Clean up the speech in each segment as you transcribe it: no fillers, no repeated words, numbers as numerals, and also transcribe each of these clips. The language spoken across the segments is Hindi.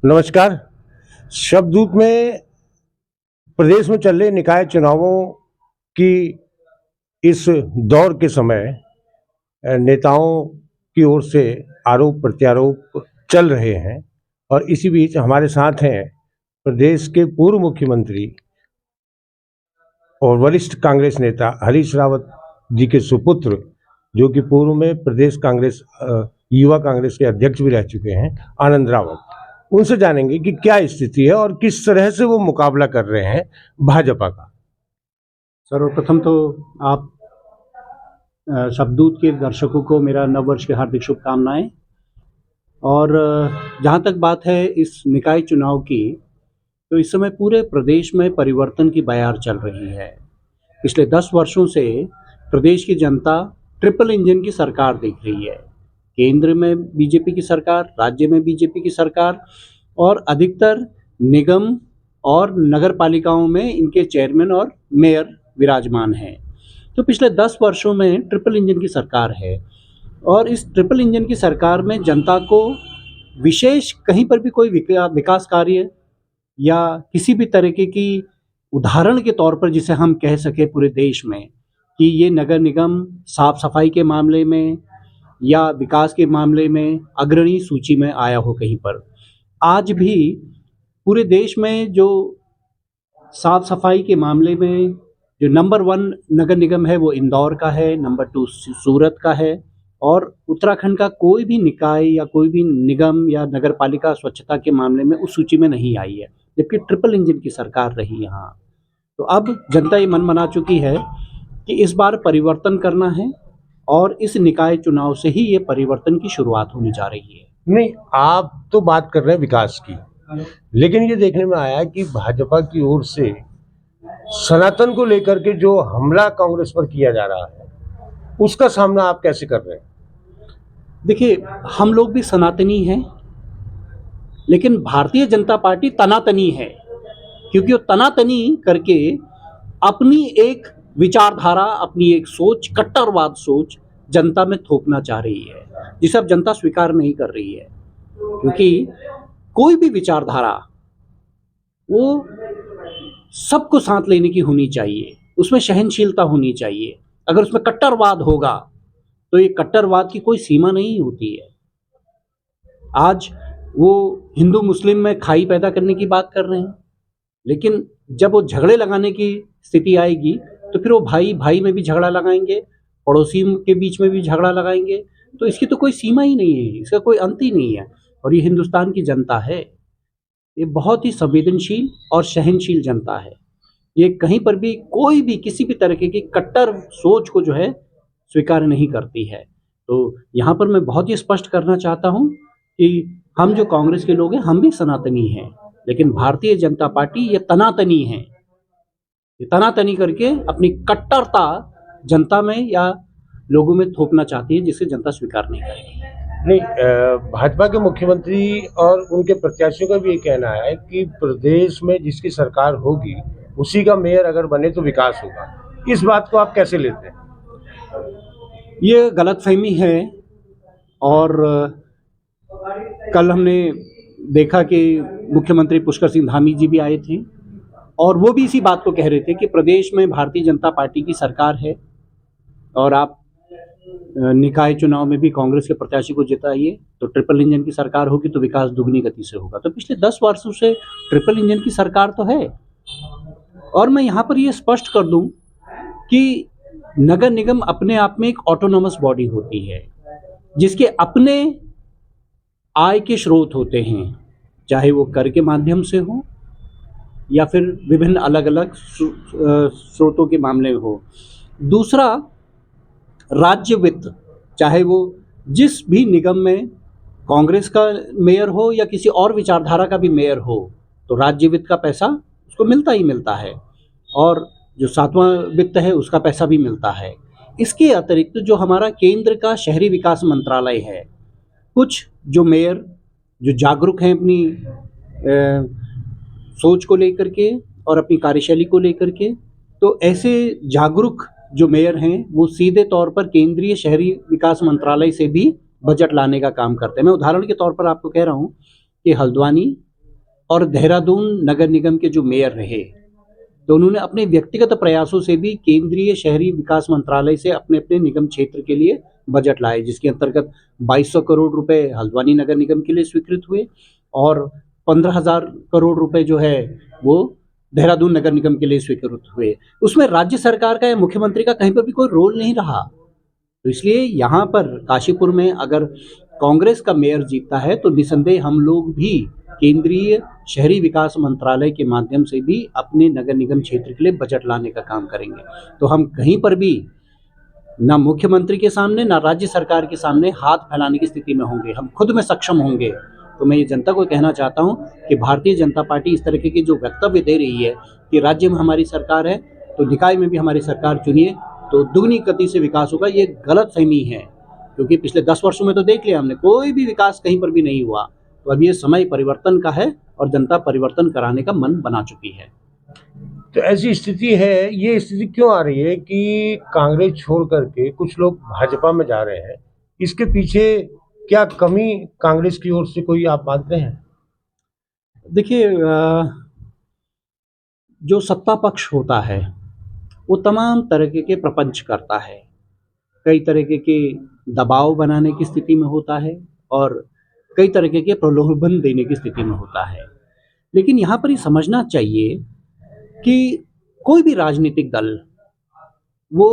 नमस्कार। शब्दूत में प्रदेश में चल रहे निकाय चुनावों की इस दौर के समय नेताओं की ओर से आरोप प्रत्यारोप चल रहे हैं और इसी बीच हमारे साथ हैं प्रदेश के पूर्व मुख्यमंत्री और वरिष्ठ कांग्रेस नेता हरीश रावत जी के सुपुत्र, जो कि पूर्व में प्रदेश कांग्रेस युवा कांग्रेस के अध्यक्ष भी रह चुके हैं, आनंद रावत। उनसे जानेंगे कि क्या स्थिति है और किस तरह से वो मुकाबला कर रहे हैं भाजपा का। सर्वप्रथम तो आप शब्दूत के दर्शकों को मेरा नववर्ष की हार्दिक शुभकामनाएं। और जहाँ तक बात है इस निकाय चुनाव की, तो इस समय पूरे प्रदेश में परिवर्तन की बयार चल रही है। पिछले 10 वर्षों से प्रदेश की जनता ट्रिपल इंजन की सरकार देख रही है। केंद्र में बीजेपी की सरकार, राज्य में बीजेपी की सरकार और अधिकतर निगम और नगर पालिकाओं में इनके चेयरमैन और मेयर विराजमान हैं। तो पिछले 10 वर्षों में ट्रिपल इंजन की सरकार है और इस ट्रिपल इंजन की सरकार में जनता को विशेष कहीं पर भी कोई विकास कार्य या किसी भी तरीके की उदाहरण के तौर पर जिसे हम कह सके पूरे देश में कि ये नगर निगम साफ सफाई के मामले में या विकास के मामले में अग्रणी सूची में आया हो कहीं पर। आज भी पूरे देश में जो साफ सफाई के मामले में जो नंबर 1 नगर निगम है वो इंदौर का है, नंबर 2 सूरत का है और उत्तराखंड का कोई भी निकाय या कोई भी निगम या नगर पालिका स्वच्छता के मामले में उस सूची में नहीं आई है, जबकि ट्रिपल इंजन की सरकार रही यहाँ। तो अब जनता ये मन बना चुकी है कि इस बार परिवर्तन करना है और इस निकाय चुनाव से ही ये परिवर्तन की शुरुआत होने जा रही है। नहीं, आप तो बात कर रहे हैं विकास की, लेकिन ये देखने में आया कि भाजपा की ओर से सनातन को लेकर के जो हमला कांग्रेस पर किया जा रहा है, उसका सामना आप कैसे कर रहे हैं? देखिए, हम लोग भी सनातनी हैं, लेकिन भारतीय जनता पार्टी तनातनी है, क्योंकि वो तनातनी करके अपनी एक विचारधारा, अपनी एक सोच, कट्टरवाद सोच जनता में थोपना चाह रही है, जिसे अब जनता स्वीकार नहीं कर रही है। क्योंकि कोई भी विचारधारा वो सबको साथ लेने की होनी चाहिए, उसमें सहनशीलता होनी चाहिए। अगर उसमें कट्टरवाद होगा तो ये कट्टरवाद की कोई सीमा नहीं होती है। आज वो हिंदू मुस्लिम में खाई पैदा करने की बात कर रहे हैं, लेकिन जब वो झगड़े लगाने की स्थिति आएगी तो फिर वो भाई भाई में भी झगड़ा लगाएंगे, पड़ोसी के बीच में भी झगड़ा लगाएंगे। तो इसकी तो कोई सीमा ही नहीं है, इसका कोई अंत ही नहीं है। और ये हिंदुस्तान की जनता है, ये बहुत ही संवेदनशील और सहनशील जनता है। ये कहीं पर भी कोई भी किसी भी तरीके की कट्टर सोच को जो है स्वीकार नहीं करती है। तो यहाँ पर मैं बहुत ही स्पष्ट करना चाहता हूँ कि हम जो कांग्रेस के लोग हैं, हम भी सनातनी हैं, लेकिन भारतीय जनता पार्टी ये तनातनी है। ये तनातनी करके अपनी कट्टरता जनता में या लोगों में थोपना चाहती है, जिसे जनता स्वीकार नहीं करेगी। नहीं, भाजपा के मुख्यमंत्री और उनके प्रत्याशियों का भी ये कहना है कि प्रदेश में जिसकी सरकार होगी उसी का मेयर अगर बने तो विकास होगा। इस बात को आप कैसे लेते हैं? ये गलतफहमी है और कल हमने देखा कि मुख्यमंत्री पुष्कर सिंह धामी जी भी आए थे और वो भी इसी बात को कह रहे थे कि प्रदेश में भारतीय जनता पार्टी की सरकार है और आप निकाय चुनाव में भी कांग्रेस के प्रत्याशी को जिताइए, तो ट्रिपल इंजन की सरकार होगी तो विकास दुगनी गति से होगा। तो पिछले 10 वर्षों से ट्रिपल इंजन की सरकार तो है। और मैं यहाँ पर ये स्पष्ट कर दूं कि नगर निगम अपने आप में एक ऑटोनोमस बॉडी होती है, जिसके अपने आय के स्रोत होते हैं, चाहे वो कर के माध्यम से हो या फिर विभिन्न अलग अलग स्रोतों के मामले में हो। दूसरा, राज्य वित्त, चाहे वो जिस भी निगम में कांग्रेस का मेयर हो या किसी और विचारधारा का भी मेयर हो, तो राज्य वित्त का पैसा उसको मिलता ही मिलता है और जो 7वां वित्त है उसका पैसा भी मिलता है। इसके अतिरिक्त जो हमारा केंद्र का शहरी विकास मंत्रालय है, कुछ जो मेयर जो जागरूक हैं अपनी सोच को लेकर के और अपनी कार्यशैली को लेकर के, तो ऐसे जागरूक जो मेयर हैं वो सीधे तौर पर केंद्रीय शहरी विकास मंत्रालय से भी बजट लाने का काम करते हैं। मैं उदाहरण के तौर पर आपको कह रहा हूँ कि हल्द्वानी और देहरादून नगर निगम के जो मेयर रहे, तो उन्होंने अपने व्यक्तिगत प्रयासों से भी केंद्रीय शहरी विकास मंत्रालय से अपने अपने निगम क्षेत्र के लिए बजट लाए, जिसके अंतर्गत 2200 करोड़ रुपए हल्द्वानी नगर निगम के लिए स्वीकृत हुए और 15,000 करोड़ रुपए जो है वो देहरादून नगर निगम के लिए स्वीकृत हुए। उसमें राज्य सरकार का या मुख्यमंत्री का कहीं पर भी कोई रोल नहीं रहा। तो इसलिए यहाँ पर काशीपुर में अगर कांग्रेस का मेयर जीतता है तो निसंदेह हम लोग भी केंद्रीय शहरी विकास मंत्रालय के माध्यम से भी अपने नगर निगम क्षेत्र के लिए बजट लाने का काम करेंगे। तो हम कहीं पर भी ना मुख्यमंत्री के सामने ना राज्य सरकार के सामने हाथ फैलाने की स्थिति में होंगे, हम खुद में सक्षम होंगे। तो मैं ये जनता को कहना चाहता हूँ कि भारतीय जनता पार्टी इस तरह के जो वक्तव्य दे रही है कि राज्य में हमारी सरकार है तो निकाय में भी हमारी सरकार चुनिए तो दुगनी गति से विकास होगा, ये गलत फहमी है। क्योंकि पिछले 10 वर्षों में तो देख लिया हमने, कोई भी विकास कहीं पर भी नहीं हुआ। तो अब ये समय परिवर्तन का है और जनता परिवर्तन कराने का मन बना चुकी है। तो ऐसी स्थिति है, ये स्थिति क्यों आ रही है कि कांग्रेस छोड़ करके कुछ लोग भाजपा में जा रहे हैं? इसके पीछे क्या कमी कांग्रेस की ओर से कोई आप मानते हैं? देखिए, जो सत्ता पक्ष होता है वो तमाम तरह के प्रपंच करता है, कई तरीके के दबाव बनाने की स्थिति में होता है और कई तरीके के प्रलोभन देने की स्थिति में होता है। लेकिन यहाँ पर ये समझना चाहिए कि कोई भी राजनीतिक दल वो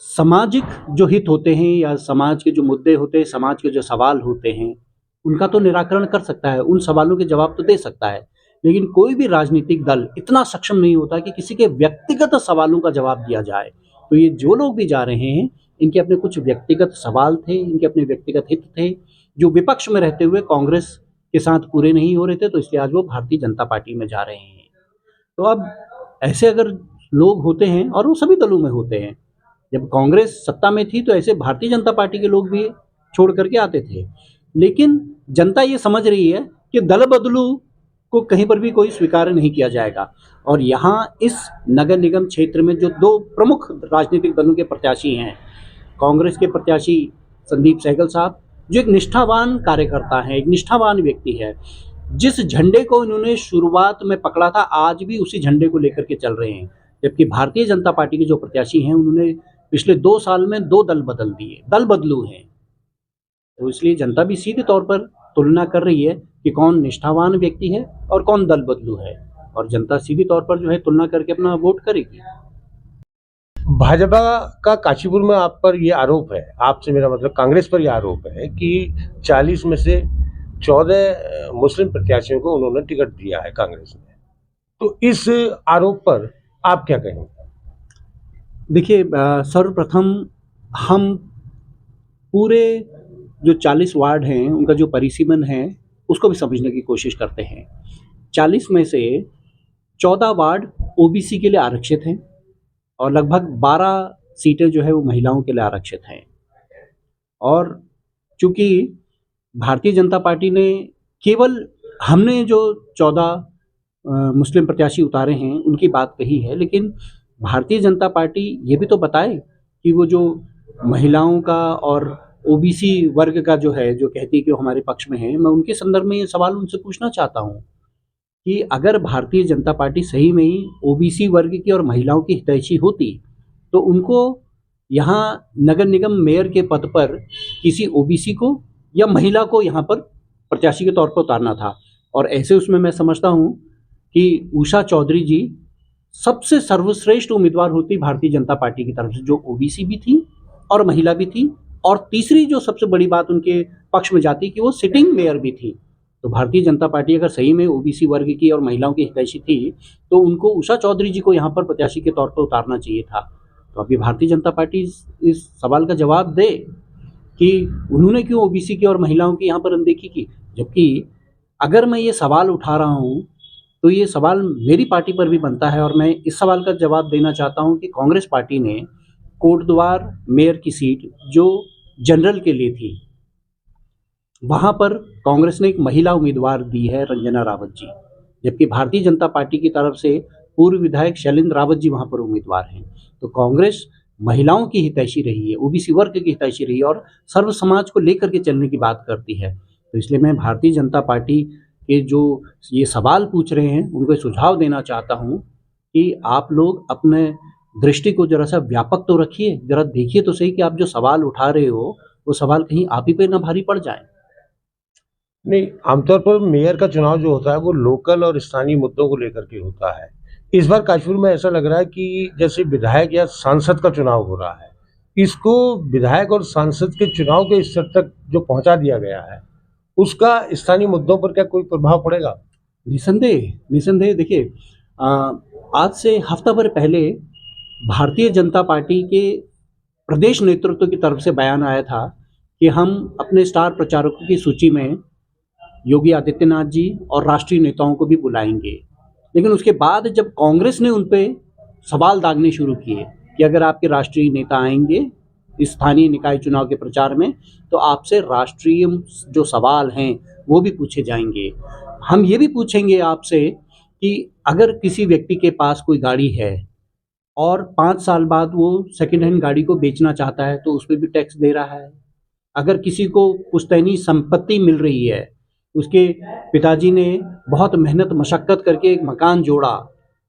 सामाजिक जो हित होते हैं या समाज के जो मुद्दे होते हैं, समाज के जो सवाल होते हैं, उनका तो निराकरण कर सकता है, उन सवालों के जवाब तो दे सकता है। लेकिन कोई भी राजनीतिक दल इतना सक्षम नहीं होता कि किसी के व्यक्तिगत सवालों का जवाब दिया जाए। तो ये जो लोग भी जा रहे हैं, इनके अपने कुछ व्यक्तिगत सवाल थे, इनके अपने व्यक्तिगत हित थे, जो विपक्ष में रहते हुए कांग्रेस के साथ पूरे नहीं हो रहे थे, तो इसलिए आज वो भारतीय जनता पार्टी में जा रहे हैं। तो अब ऐसे अगर लोग होते हैं और वो सभी दलों में होते हैं, जब कांग्रेस सत्ता में थी तो ऐसे भारतीय जनता पार्टी के लोग भी छोड़ करके आते थे। लेकिन जनता ये समझ रही है कि दल बदलू को कहीं पर भी कोई स्वीकार नहीं किया जाएगा। और यहाँ इस नगर निगम क्षेत्र में जो दो प्रमुख राजनीतिक दलों के प्रत्याशी हैं, कांग्रेस के प्रत्याशी संदीप सहगल साहब, जो एक निष्ठावान कार्यकर्ता हैं, एक निष्ठावान व्यक्ति है, जिस झंडे को इन्होंने शुरुआत में पकड़ा था आज भी उसी झंडे को लेकर के चल रहे हैं। जबकि भारतीय जनता पार्टी के जो प्रत्याशी हैं उन्होंने पिछले 2 साल में 2 दल बदल दिए, दल बदलू हैं। तो इसलिए जनता भी सीधे तौर पर तुलना कर रही है कि कौन निष्ठावान व्यक्ति है और कौन दल बदलू है, और जनता सीधी तौर पर जो है तुलना करके अपना वोट करेगी। भाजपा का काशीपुर में आप पर ये आरोप है, आपसे मेरा मतलब कांग्रेस पर ये आरोप है कि 40 में से 14 मुस्लिम प्रत्याशियों को उन्होंने टिकट दिया है कांग्रेस ने। तो इस आरोप पर आप क्या कहेंगे? देखिए, सर्वप्रथम हम पूरे जो 40 वार्ड हैं उनका जो परिसीमन है उसको भी समझने की कोशिश करते हैं। 40 में से 14 वार्ड ओबीसी के लिए आरक्षित हैं और लगभग 12 सीटें जो है वो महिलाओं के लिए आरक्षित हैं। और चूंकि भारतीय जनता पार्टी ने केवल, हमने जो 14 मुस्लिम प्रत्याशी उतारे हैं उनकी बात कही है, लेकिन भारतीय जनता पार्टी ये भी तो बताए कि वो जो महिलाओं का और ओबीसी वर्ग का जो है, जो कहती है कि वो हमारे पक्ष में है, मैं उनके संदर्भ में ये सवाल उनसे पूछना चाहता हूँ कि अगर भारतीय जनता पार्टी सही में ही ओबीसी वर्ग की और महिलाओं की हितैषी होती तो उनको यहाँ नगर निगम मेयर के पद पर किसी ओबीसी को या महिला को यहाँ पर प्रत्याशी के तौर पर उतारना था। और ऐसे उसमें मैं समझता हूँ कि उषा चौधरी जी सबसे सर्वश्रेष्ठ उम्मीदवार होती भारतीय जनता पार्टी की तरफ से, जो ओबीसी भी थी और महिला भी थी, और तीसरी जो सबसे बड़ी बात उनके पक्ष में जाती कि वो सिटिंग मेयर भी थी। तो भारतीय जनता पार्टी अगर सही में ओबीसी वर्ग की और महिलाओं की हितैषी थी तो उनको उषा चौधरी जी को यहाँ पर प्रत्याशी के तौर पर उतारना चाहिए था। तो अभी भारतीय जनता पार्टी इस सवाल का जवाब दे कि उन्होंने क्यों ओबीसी की और महिलाओं की यहाँ पर अनदेखी की। जबकि अगर मैं ये सवाल उठा रहा हूँ तो ये सवाल मेरी पार्टी पर भी बनता है, और मैं इस सवाल का जवाब देना चाहता हूँ कि कांग्रेस पार्टी ने कोटद्वार मेयर की सीट जो जनरल के लिए थी, वहाँ पर कांग्रेस ने एक महिला उम्मीदवार दी है, रंजना रावत जी, जबकि भारतीय जनता पार्टी की तरफ से पूर्व विधायक शैलेंद्र रावत जी वहाँ पर उम्मीदवार हैं। तो कांग्रेस महिलाओं की हितैषी रही है, ओबीसी वर्ग की हितैषी रही है और सर्व समाज को लेकर के चलने की बात करती है। तो इसलिए मैं भारतीय जनता पार्टी कि जो ये सवाल पूछ रहे हैं उनको सुझाव देना चाहता हूँ कि आप लोग अपने दृष्टि को ज़रा सा व्यापक तो रखिए, ज़रा देखिए तो सही कि आप जो सवाल उठा रहे हो वो सवाल कहीं आप ही पे ना भारी पड़ जाए। नहीं, आमतौर पर मेयर का चुनाव जो होता है वो लोकल और स्थानीय मुद्दों को लेकर के होता है। इस बार काशीपुर में ऐसा लग रहा है कि जैसे विधायक या सांसद का चुनाव हो रहा है। इसको विधायक और सांसद के चुनाव के स्तर तक जो पहुंचा दिया गया है, उसका स्थानीय मुद्दों पर क्या कोई प्रभाव पड़ेगा? निसंदेह, निसंदेह देखिए आज से हफ्ता भर पहले भारतीय जनता पार्टी के प्रदेश नेतृत्व की तरफ से बयान आया था कि हम अपने स्टार प्रचारकों की सूची में योगी आदित्यनाथ जी और राष्ट्रीय नेताओं को भी बुलाएंगे। लेकिन उसके बाद जब कांग्रेस ने उन पे सवाल दागने शुरू किए कि अगर आपके राष्ट्रीय नेता आएंगे इस स्थानीय निकाय चुनाव के प्रचार में तो आपसे राष्ट्रीय जो सवाल हैं वो भी पूछे जाएंगे। हम ये भी पूछेंगे आपसे कि अगर किसी व्यक्ति के पास कोई गाड़ी है और 5 साल बाद वो सेकेंड हैंड गाड़ी को बेचना चाहता है तो उस पर भी टैक्स दे रहा है। अगर किसी को पुश्तैनी संपत्ति मिल रही है, उसके पिताजी ने बहुत मेहनत मशक्क़त करके एक मकान जोड़ा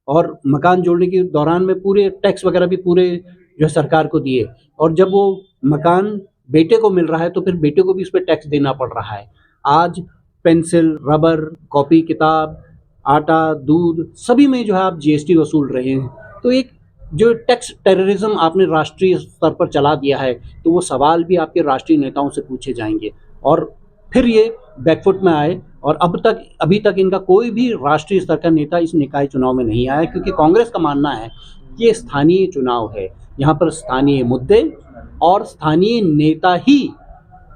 और मकान जोड़ने के दौरान में पूरे टैक्स वगैरह भी पूरे जो है सरकार को दिए और जब वो मकान बेटे को मिल रहा है तो फिर बेटे को भी उस पर टैक्स देना पड़ रहा है। आज पेंसिल, रबर, कॉपी किताब, आटा, दूध सभी में जो है आप जीएसटी वसूल रहे हैं। तो एक जो टैक्स टेररिज्म आपने राष्ट्रीय स्तर पर चला दिया है तो वो सवाल भी आपके राष्ट्रीय नेताओं से पूछे जाएंगे और फिर ये बैकफुट में आए और अभी तक इनका कोई भी राष्ट्रीय स्तर का नेता इस निकाय चुनाव में नहीं आया क्योंकि कांग्रेस का मानना है कि ये स्थानीय चुनाव है, यहाँ पर स्थानीय मुद्दे और स्थानीय नेता ही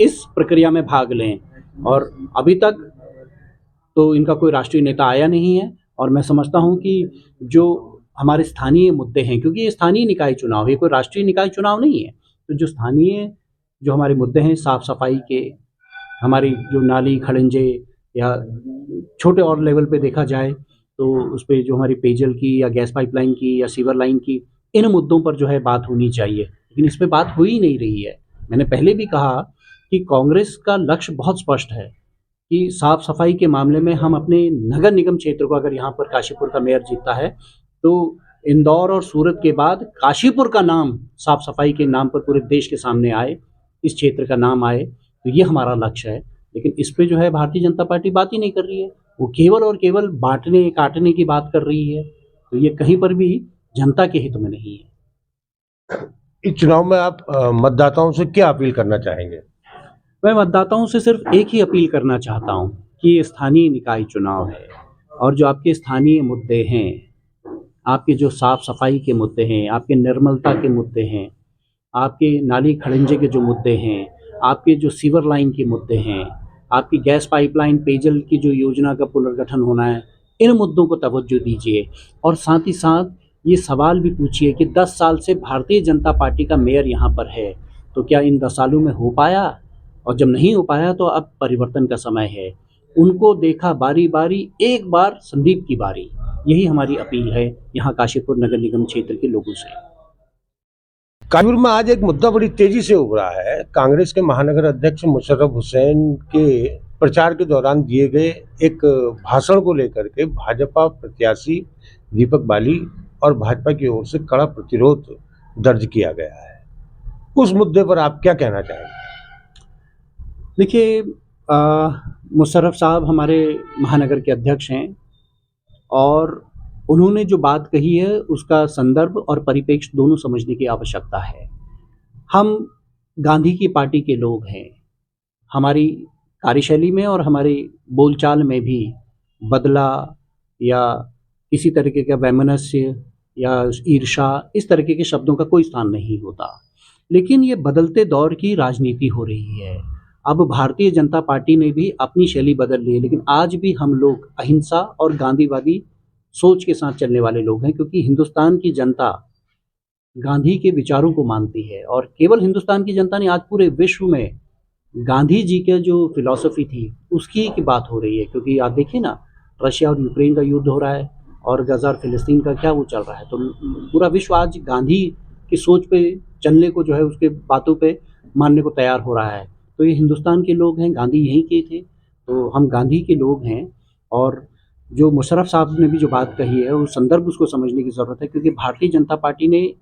इस प्रक्रिया में भाग लें और अभी तक तो इनका कोई राष्ट्रीय नेता आया नहीं है और मैं समझता हूँ कि जो हमारे स्थानीय मुद्दे हैं क्योंकि ये स्थानीय निकाय चुनाव है, कोई राष्ट्रीय निकाय चुनाव नहीं है। तो जो स्थानीय जो हमारे मुद्दे हैं साफ सफाई के, हमारी जो नाली खड़ंजे या छोटे और लेवल पे देखा जाए तो उस पे जो हमारी पेयजल की या गैस पाइपलाइन की या सीवर लाइन की इन मुद्दों पर जो है बात होनी चाहिए, लेकिन इस पे बात हो ही नहीं रही है। मैंने पहले भी कहा कि कांग्रेस का लक्ष्य बहुत स्पष्ट है कि साफ सफाई के मामले में हम अपने नगर निगम क्षेत्र को, अगर यहाँ पर काशीपुर का मेयर जीतता है तो इंदौर और सूरत के बाद काशीपुर का नाम साफ सफाई के नाम पर पूरे देश के सामने आए, इस क्षेत्र का नाम आए, तो ये हमारा लक्ष्य है। लेकिन इस पे जो है भारतीय जनता पार्टी बात ही नहीं कर रही है, वो केवल और केवल बांटने काटने की बात कर रही है, तो ये कहीं पर भी जनता के हित में नहीं है। इस चुनाव में आप मतदाताओं से क्या अपील करना चाहेंगे? मैं मतदाताओं से सिर्फ एक ही अपील करना चाहता हूँ कि ये स्थानीय निकाय चुनाव है और जो आपके स्थानीय मुद्दे हैं, आपके जो साफ सफाई के मुद्दे हैं, आपके निर्मलता के मुद्दे हैं, आपके नाली खड़ंजे के जो मुद्दे हैं, आपके जो सीवर लाइन के मुद्दे हैं, आपकी गैस पाइपलाइन पेयजल की जो योजना का पुनर्गठन होना है, इन मुद्दों को तवज्जो दीजिए और साथ ही साथ ये सवाल भी पूछिए कि 10 साल से भारतीय जनता पार्टी का मेयर यहाँ पर है, तो क्या इन 10 सालों में हो पाया? और जब नहीं हो पाया तो अब परिवर्तन का समय है। उनको देखा बारी-बारी, एक बार संदीप की बारी। यही हमारी अपील है यहाँ काशीपुर नगर निगम क्षेत्र के लोगों से। कानपुर में आज एक मुद्दा बड़ी तेजी से उभरा है। कांग्रेस के महानगर अध्यक्ष मुशर्रफ हुसैन के प्रचार के दौरान दिए गए एक भाषण को लेकर के भाजपा प्रत्याशी दीपक बाली और भाजपा की ओर से कड़ा प्रतिरोध दर्ज किया गया है। उस मुद्दे पर आप क्या कहना चाहेंगे? देखिए मुशर्रफ साहब हमारे महानगर के अध्यक्ष हैं और उन्होंने जो बात कही है उसका संदर्भ और परिप्रेक्ष्य दोनों समझने की आवश्यकता है। हम गांधी की पार्टी के लोग हैं, हमारी कार्यशैली में और हमारी बोलचाल में भी बदला या किसी तरीके का वैमनस्य या ईर्षा इस तरीके के शब्दों का कोई स्थान नहीं होता। लेकिन ये बदलते दौर की राजनीति हो रही है। अब भारतीय जनता पार्टी ने भी अपनी शैली बदल ली है, लेकिन आज भी हम लोग अहिंसा और गांधीवादी सोच के साथ चलने वाले लोग हैं क्योंकि हिंदुस्तान की जनता गांधी के विचारों को मानती है और केवल हिंदुस्तान की जनता ने, आज पूरे विश्व में गांधी जी के जो फिलॉसफी थी उसकी की बात हो रही है। क्योंकि आप देखिए ना, रशिया और यूक्रेन का युद्ध हो रहा है और गजा और फिलिस्तीन का क्या वो चल रहा है, तो पूरा विश्व आज गांधी की सोच पे चलने को जो है उसके बातों पे मानने को तैयार हो रहा है। तो ये हिंदुस्तान के लोग हैं, गांधी यहीं के थे, तो हम गांधी के लोग हैं और जो मुशर्रफ साहब ने भी जो बात कही है, वो संदर्भ उसको समझने की ज़रूरत है, क्योंकि भारतीय जनता पार्टी ने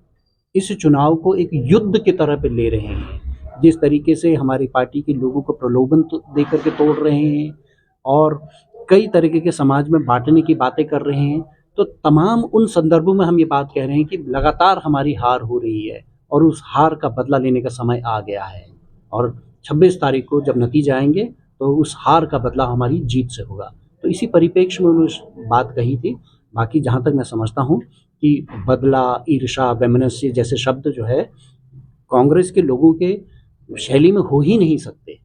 इस चुनाव को एक युद्ध की तरह पे ले रहे हैं। जिस तरीके से हमारी पार्टी के लोगों को प्रलोभन दे करके तोड़ रहे हैं और कई तरीके के समाज में बांटने की बातें कर रहे हैं, तो तमाम उन संदर्भों में हम ये बात कह रहे हैं कि लगातार हमारी हार हो रही है और उस हार का बदला लेने का समय आ गया है। और 26 तारीख को जब नतीजे आएंगे तो उस हार का बदला हमारी जीत से होगा। तो इसी परिप्रेक्ष्य में उन्होंने बात कही थी। बाकी जहाँ तक मैं समझता हूँ कि बदला, ईर्ष्या, वैमनस्य जैसे शब्द जो है कांग्रेस के लोगों के शैली में हो ही नहीं सकते।